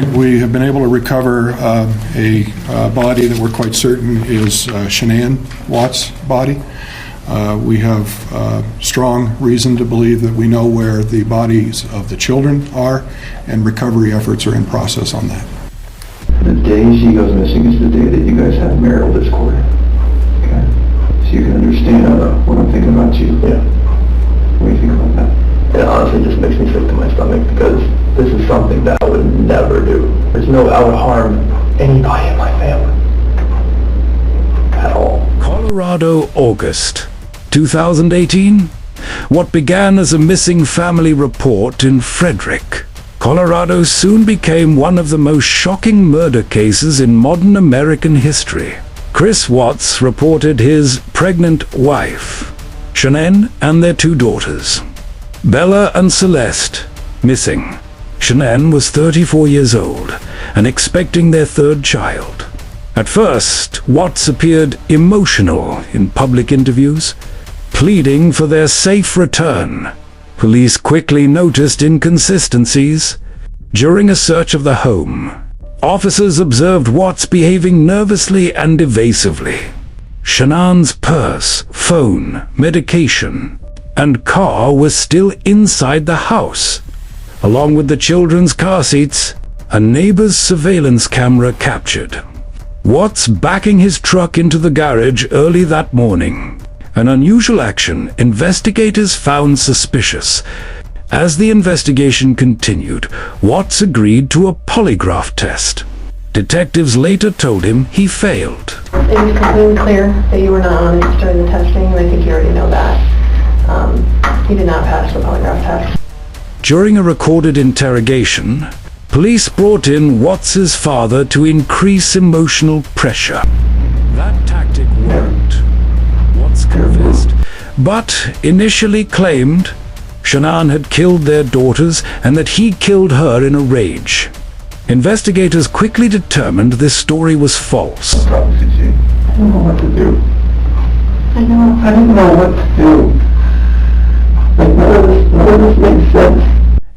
point, we have been able to recover a body that we're quite certain is Shanann Watts' body. We have strong reason to believe that we know where the bodies of the children are, and recovery efforts are in process on that. The day she goes missing is the day that you guys have marital discord. Okay? So you can understand what I'm thinking about you. Yeah. What do you think about that? It honestly just makes me sick to my stomach because this is something that I would never do. There's no, I would harm anybody in my family. At all. Colorado, August 2018. What began as a missing family report in Frederick, Colorado soon became one of the most shocking murder cases in modern American history. Chris Watts reported his pregnant wife, Shanann, and their 2 daughters, Bella and Celeste, missing. Shanann was 34 years old and expecting their 3rd child. At first, Watts appeared emotional in public interviews, pleading for their safe return. Police quickly noticed inconsistencies. During a search of the home, officers observed Watts behaving nervously and evasively. Shanann's purse, phone, medication, and car was still inside the house. Along with the children's car seats, a neighbor's surveillance camera captured Watts backing his truck into the garage early that morning. An unusual action investigators found suspicious. As the investigation continued, Watts agreed to a polygraph test. Detectives later told him he failed. It was completely clear that you were not honest during the testing, and I think you already know that. He did not pass the polygraph test. During a recorded interrogation, police brought in Watts's father to increase emotional pressure. That tactic worked. Watts confessed, but initially claimed Shanann had killed their daughters and that he killed her in a rage. Investigators quickly determined this story was false. I don't know what to do. I don't know what to do. None of this makes sense.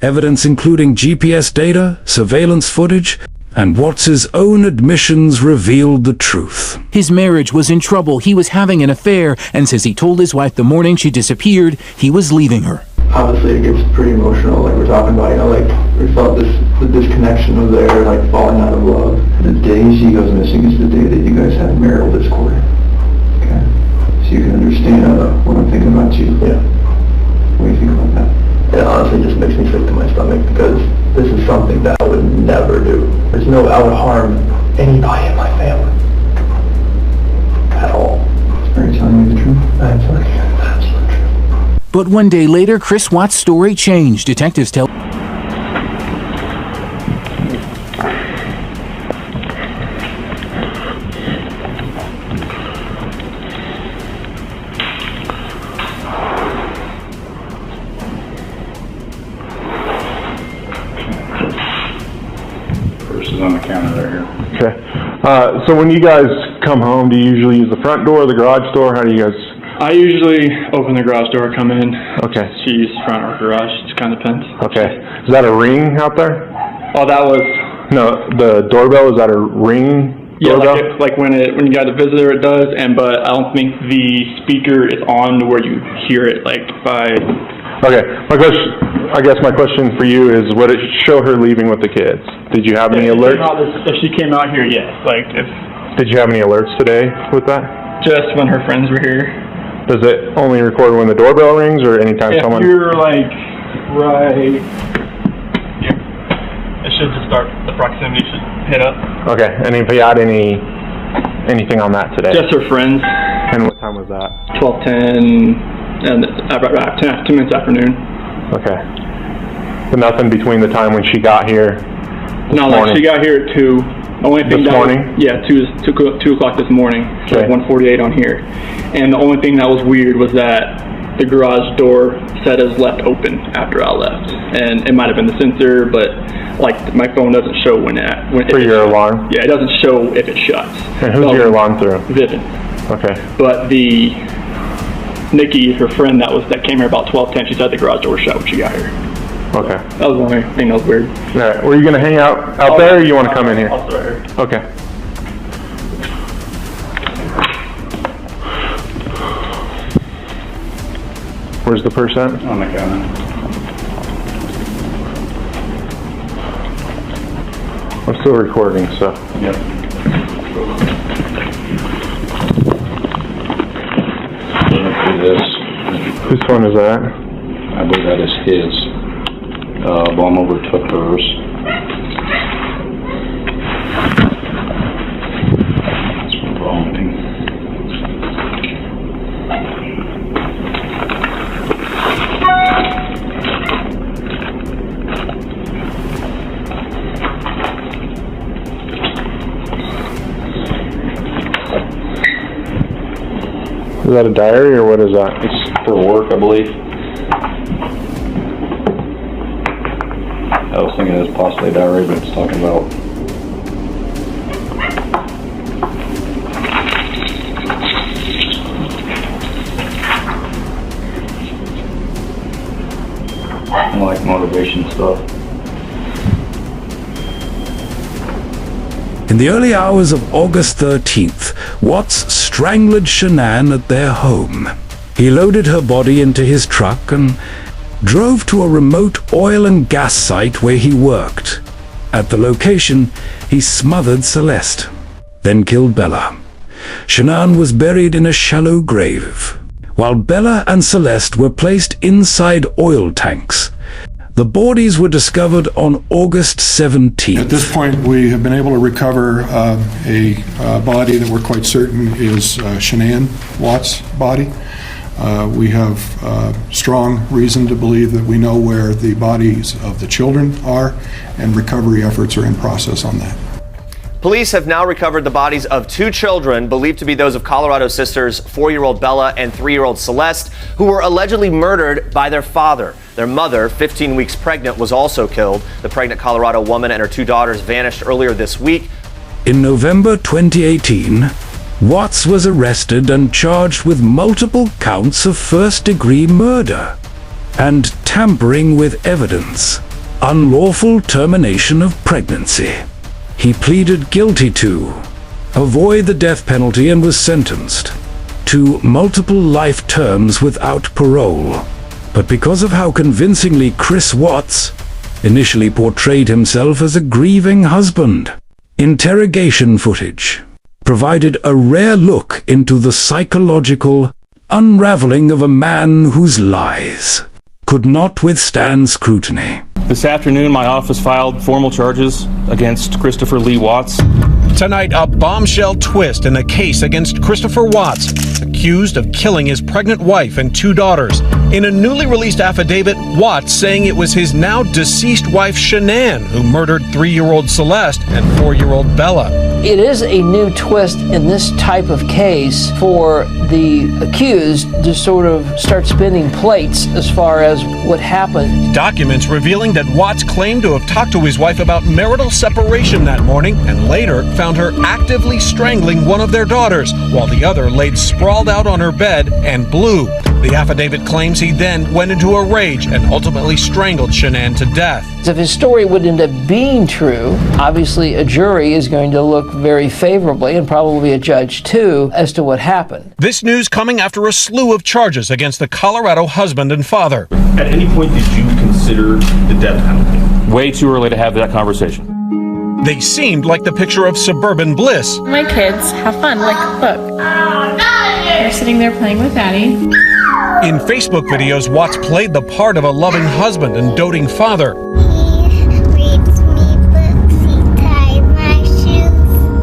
Evidence including GPS data, surveillance footage, and Watts's own admissions revealed the truth. His marriage was in trouble. He was having an affair, and says he told his wife the morning she disappeared, he was leaving her. Obviously it gets pretty emotional, like we're talking about, like we felt the disconnection of there, like falling out of love. The day she goes missing is the day that you guys have marital discord. Okay? So you can understand what I'm thinking about you. Yeah. What do you think about that? It honestly just makes me sick to my stomach because this is something that I would never do. There's no, I would harm anybody in my family. At all. Are you telling me the truth? I'm telling you the absolute truth. But one day later, Chris Watts' story changed. Detectives tell on the counter right here. Okay. So when you guys come home, do you usually use the front door or the garage door? How do you guys? I usually open the garage door, come in. Okay. She uses front or garage. It just kind of depends. Okay. Is that a ring out there? Oh, that was... No, the doorbell, is that a ring? Yeah, doorbell? like when you got a visitor, it does. But I don't think the speaker is on to where you hear it. Like by. Okay. I guess my question for you is, would it show her leaving with the kids? Did you have any alerts? If she came out here, yes. Like if. Did you have any alerts today with that? Just when her friends were here. Does it only record when the doorbell rings, or anytime someone? If you're like right. Yeah. It should just start. The proximity should hit up. Okay. And if you had anything on that today? Just her friends. And what time was that? 12:10 and about 2 minutes afternoon. Okay. But nothing between the time when she got here. No, like she got here at 2. Only thing this morning? Yeah, 2 o'clock this morning. Okay. Like 1:48 on here. And the only thing that was weird was that the garage door said it was left open after I left. And it might have been the sensor, but like my phone doesn't show when for your alarm? Yeah, it doesn't show if it shuts. And who's your alarm through? Vivint. Okay. But Nikki, her friend that came here about 12:10, she said the garage door was shut when she got here. Okay. That was the only thing that was weird. All right. Were you gonna hang out there, or you want to come in here? I'll sit right here. Okay. Where's the purse at? On the counter. I'm still recording, so. Yep. Whose phone is that? I believe that is his. Mom overtook hers. That's wrong thing. Is that a diary, or what is that? It's for work, I believe. I was thinking it was possibly a diary, but it's talking about like motivation stuff. In the early hours of August 13th, Watts strangled Shanann at their home. He loaded her body into his truck and drove to a remote oil and gas site where he worked. At the location, he smothered Celeste, then killed Bella. Shanann was buried in a shallow grave, while Bella and Celeste were placed inside oil tanks. The bodies were discovered on August 17th. At this point, we have been able to recover a body that we're quite certain is Shanann Watts' body. We have strong reason to believe that we know where the bodies of the children are, and recovery efforts are in process on that. Police have now recovered the bodies of two children believed to be those of Colorado sisters 4-year-old Bella and 3-year-old Celeste, who were allegedly murdered by their father. Their mother, 15 weeks pregnant, was also killed. The pregnant Colorado woman and her two daughters vanished earlier this week. In November 2018, Watts was arrested and charged with multiple counts of first-degree murder and tampering with evidence, unlawful termination of pregnancy. He pleaded guilty to avoid the death penalty and was sentenced to multiple life terms without parole. But because of how convincingly Chris Watts initially portrayed himself as a grieving husband, interrogation footage provided a rare look into the psychological unraveling of a man whose lies could not withstand scrutiny. This afternoon, my office filed formal charges against Christopher Lee Watts. Tonight, a bombshell twist in the case against Christopher Watts, accused of killing his pregnant wife and two daughters. In a newly released affidavit, Watts saying it was his now deceased wife Shanann who murdered 3-year-old Celeste and 4-year-old Bella. It is a new twist in this type of case for the accused to sort of start spinning plates as far as what happened. Documents revealing that Watts claimed to have talked to his wife about marital separation that morning and later found her actively strangling one of their daughters while the other laid sprawled out on her bed and blew. The affidavit claims he then went into a rage and ultimately strangled Shanann to death. If his story would end up being true, obviously a jury is going to look very favorably, and probably a judge too, as to what happened. This news coming after a slew of charges against the Colorado husband and father. At any point, did you consider the death penalty? Way too early to have that conversation. They seemed like the picture of suburban bliss. My kids have fun, like, look. They're sitting there playing with Daddy. In Facebook videos, Watts played the part of a loving husband and doting father.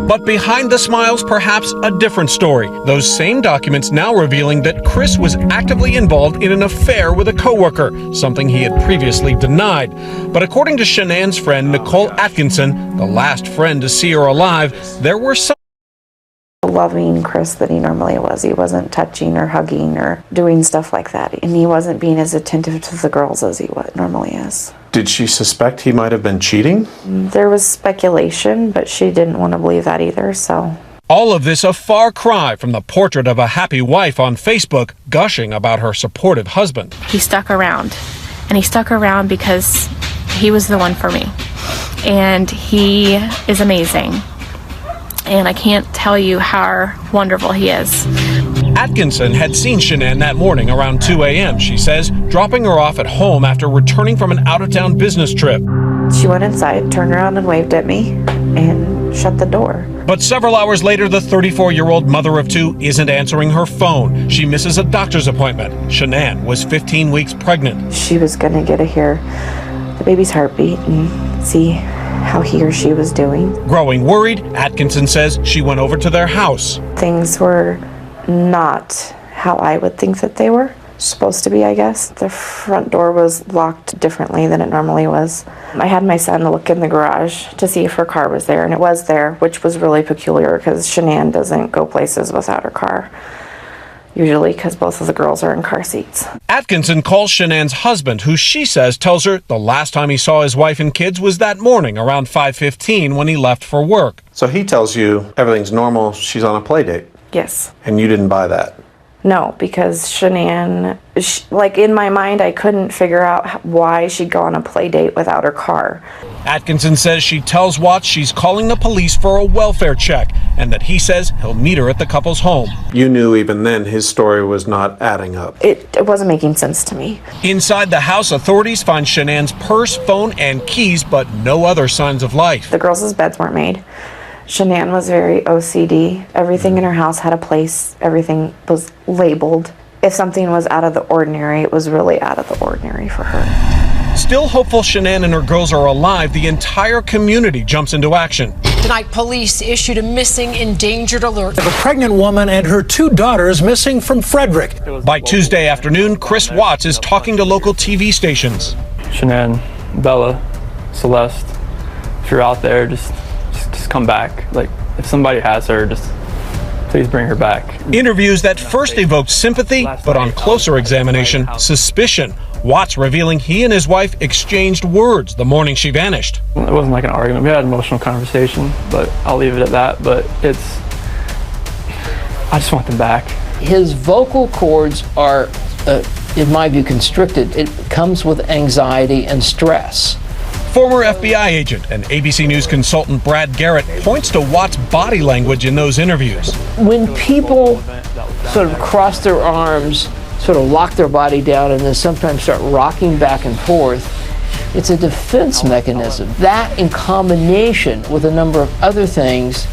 But behind the smiles, perhaps a different story. Those same documents now revealing that Chris was actively involved in an affair with a coworker, something he had previously denied. But according to Shanann's friend, Nicole Atkinson, the last friend to see her alive, there were some loving Chris that he normally was. He wasn't touching or hugging or doing stuff like that. And he wasn't being as attentive to the girls as he normally is. Did she suspect he might have been cheating? There was speculation, but she didn't want to believe that either, so. All of this a far cry from the portrait of a happy wife on Facebook gushing about her supportive husband. He stuck around. and he stuck around because he was the one for me. And he is amazing. And I can't tell you how wonderful he is. Atkinson had seen Shanann that morning around 2 a.m., she says, dropping her off at home after returning from an out-of-town business trip. She went inside, turned around and waved at me, and shut the door. But several hours later, the 34-year-old mother of two isn't answering her phone. She misses a doctor's appointment. Shanann was 15 weeks pregnant. She was going to get to hear the baby's heartbeat and see how he or she was doing. Growing worried, Atkinson says she went over to their house. Things were not how I would think that they were supposed to be, I guess. The front door was locked differently than it normally was. I had my son look in the garage to see if her car was there, and it was there, which was really peculiar because Shanann doesn't go places without her car, usually because both of the girls are in car seats. Atkinson calls Shanann's husband, who she says tells her the last time he saw his wife and kids was that morning around 5:15 when he left for work. So he tells you everything's normal, she's on a play date. Yes. And you didn't buy that? No, because Shanann, like in my mind, I couldn't figure out why she'd go on a play date without her car. Atkinson says she tells Watts she's calling the police for a welfare check and that he says he'll meet her at the couple's home. You knew even then his story was not adding up. It wasn't making sense to me. Inside the house, authorities find Shanann's purse, phone, and keys, but no other signs of life. The girls' beds weren't made. Shanann was very OCD. Everything in her house had a place. Everything was labeled. If something was out of the ordinary, it was really out of the ordinary for her. Still hopeful Shanann and her girls are alive, the entire community jumps into action. Tonight, police issued a missing endangered alert. A pregnant woman and her 2 daughters missing from Frederick. By Tuesday afternoon, Chris Watts is talking to local TV stations. Shanann, Bella, Celeste, if you're out there, just come back. Like, if somebody has her, just please bring her back. Interviews that first evoked sympathy, but on closer examination, suspicion. Watts revealing he and his wife exchanged words the morning she vanished. It wasn't like an argument. We had an emotional conversation, but I'll leave it at that. But I just want them back. His vocal cords are, in my view, constricted. It comes with anxiety and stress. Former FBI agent and ABC News consultant Brad Garrett points to Watts' body language in those interviews. When people sort of cross their arms, sort of lock their body down, and then sometimes start rocking back and forth, it's a defense mechanism. That, in combination with a number of other things,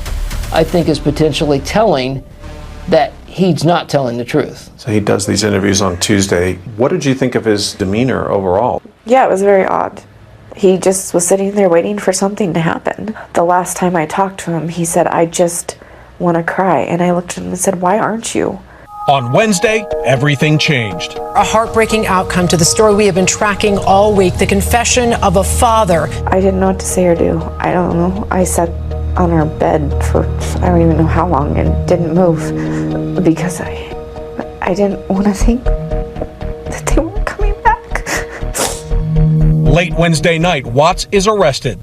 I think is potentially telling that he's not telling the truth. So he does these interviews on Tuesday. What did you think of his demeanor overall? Yeah, it was very odd. He just was sitting there waiting for something to happen. The last time I talked to him, he said, "I just want to cry." And I looked at him and said, "Why aren't you?" On Wednesday, everything changed. A heartbreaking outcome to the story we have been tracking all week, the confession of a father. I didn't know what to say or do. I don't know. I sat on our bed for I don't even know how long and didn't move because I didn't want to think that they weren't coming back. Late Wednesday night, Watts is arrested.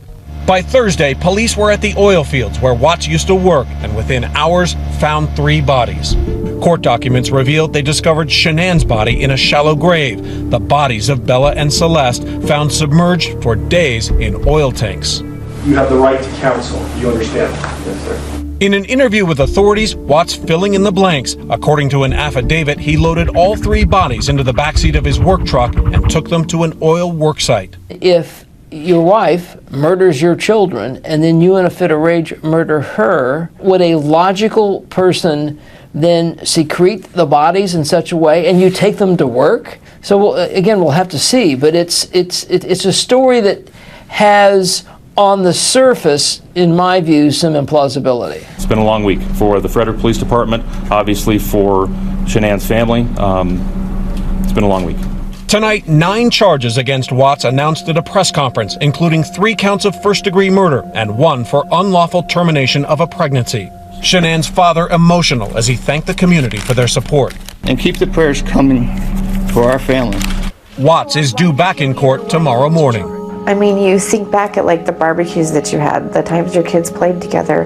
By Thursday, police were at the oil fields where Watts used to work and within hours found 3 bodies. Court documents revealed they discovered Shanann's body in a shallow grave, the bodies of Bella and Celeste found submerged for days in oil tanks. You have the right to counsel. You understand? Yes, sir. In an interview with authorities, Watts filling in the blanks. According to an affidavit, he loaded all 3 bodies into the backseat of his work truck and took them to an oil work site. If your wife murders your children and then you in a fit of rage murder her, would a logical person then secrete the bodies in such a way and you take them to work? So we'll have to see, but it's a story that has, on the surface, in my view, some implausibility. It's been a long week for the Frederick Police Department, obviously for Shanann's family. It's been a long week. Tonight, 9 charges against Watts announced at a press conference, including 3 counts of first-degree murder and 1 for unlawful termination of a pregnancy. Shanann's father emotional as he thanked the community for their support. And keep the prayers coming for our family. Watts is due back in court tomorrow morning. I mean, you think back at like the barbecues that you had, the times your kids played together,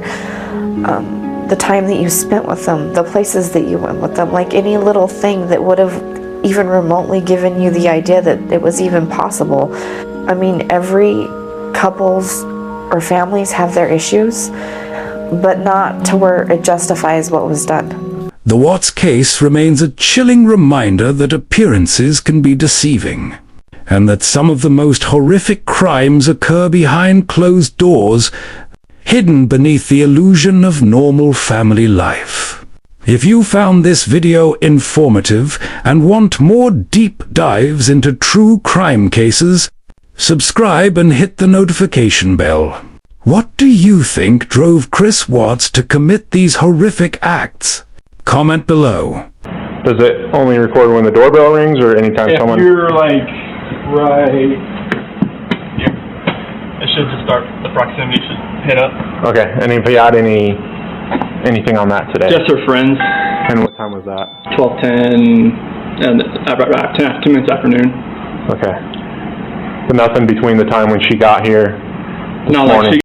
the time that you spent with them, the places that you went with them, like any little thing that would have even remotely given you the idea that it was even possible. I mean, every couples or families have their issues, but not to where it justifies what was done. The Watts case remains a chilling reminder that appearances can be deceiving, and that some of the most horrific crimes occur behind closed doors, hidden beneath the illusion of normal family life. If you found this video informative and want more deep dives into true crime cases, subscribe and hit the notification bell. What do you think drove Chris Watts to commit these horrific acts? Comment below. Does it only record when the doorbell rings or anytime If someone... you're like right here, it should just start, the proximity should hit up. Okay, and if you had anything on that today? Just her friends. And what time was that? 12:10 and 10 minutes afternoon. Okay. But nothing between the time when she got here this No, like morning? she